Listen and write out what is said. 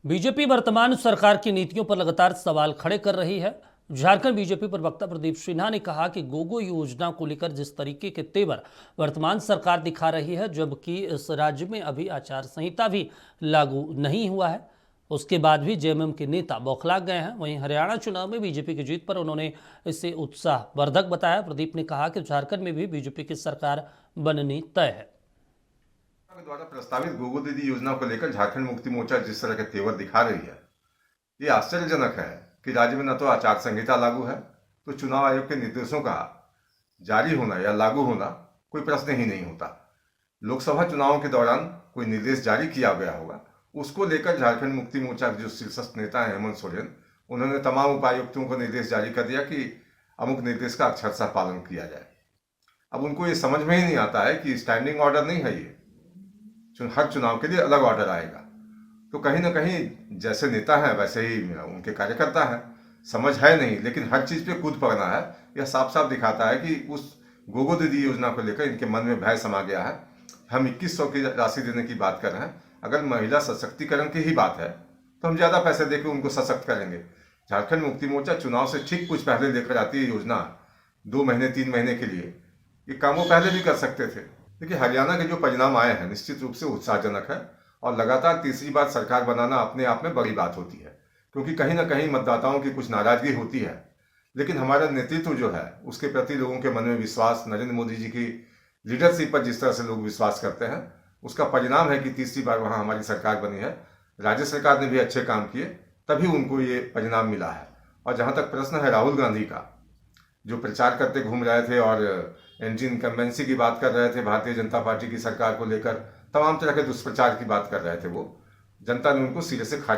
BJP वर्तमान सरकार की नीतियों पर लगातार सवाल खड़े कर रही है। झारखंड बीजेपी प्रवक्ता प्रदीप सिन्हा ने कहा कि गोगो योजना को लेकर जिस तरीके के तेवर वर्तमान सरकार दिखा रही है, जबकि इस राज्य में अभी आचार संहिता भी लागू नहीं हुआ है, उसके बाद भी जेएमएम के नेता बौखला गए हैं। वहीं हरियाणा चुनाव में बीजेपी की जीत पर उन्होंने इसे उत्साहवर्धक बताया। प्रदीप ने कहा कि झारखंड में भी बीजेपी की सरकार बननी तय है। के द्वारा प्रस्तावित गोगो दीदी योजना को लेकर झारखंड मुक्ति मोर्चा जिस तरह के तेवर दिखा रही है, ये आश्चर्यजनक है कि राज्य में न तो आचार संहिता लागू है, तो चुनाव आयोग के निर्देशों का जारी होना या लागू होना कोई प्रश्न ही नहीं होता। लोकसभा चुनावों के दौरान कोई निर्देश जारी किया गया होगा, उसको लेकर झारखंड मुक्ति मोर्चा के जो शीर्षस्थ नेता हैं हेमंत सोरेन, उन्होंने तमाम उपायुक्तों को निर्देश जारी कर दिया कि अमुक निर्देश का अक्षरशः पालन किया जाए। अब उनको ये समझ में ही नहीं आता है कि स्टैंडिंग ऑर्डर नहीं है, ये हर चुनाव के लिए अलग ऑर्डर आएगा। तो कहीं ना कहीं जैसे नेता है वैसे ही उनके कार्यकर्ता है, समझ है नहीं, लेकिन हर चीज पे कूद पड़ना है। यह साफ साफ दिखाता है कि उस गोगो दीदी योजना को लेकर इनके मन में भय समा गया है। हम 2100 की राशि देने की बात कर रहे हैं, अगर महिला सशक्तिकरण की ही बात है तो हम ज्यादा पैसे देकर उनको सशक्त करेंगे। झारखंड मुक्ति मोर्चा चुनाव से ठीक कुछ पहले लेकर आती है योजना, 2 महीने 3 महीने के लिए। ये काम वो पहले भी कर सकते थे। देखिए, हरियाणा के जो परिणाम आए हैं निश्चित रूप से उत्साहजनक है, और लगातार तीसरी बार सरकार बनाना अपने आप में बड़ी बात होती है, क्योंकि कहीं ना कहीं मतदाताओं की कुछ नाराजगी होती है। लेकिन हमारा नेतृत्व जो है उसके प्रति लोगों के मन में विश्वास, नरेंद्र मोदी जी की लीडरशिप पर जिस तरह से लोग विश्वास करते हैं, उसका परिणाम है कि तीसरी बार वहाँ हमारी सरकार बनी है। राज्य सरकार ने भी अच्छे काम किए, तभी उनको ये परिणाम मिला है। और जहाँ तक प्रश्न है राहुल गांधी का, जो प्रचार करते घूम रहे थे और एंटी इनकम्बेंसी की बात कर रहे थे, भारतीय जनता पार्टी की सरकार को लेकर तमाम तरह के दुष्प्रचार की बात कर रहे थे, वो जनता ने उनको सिरे से खारिज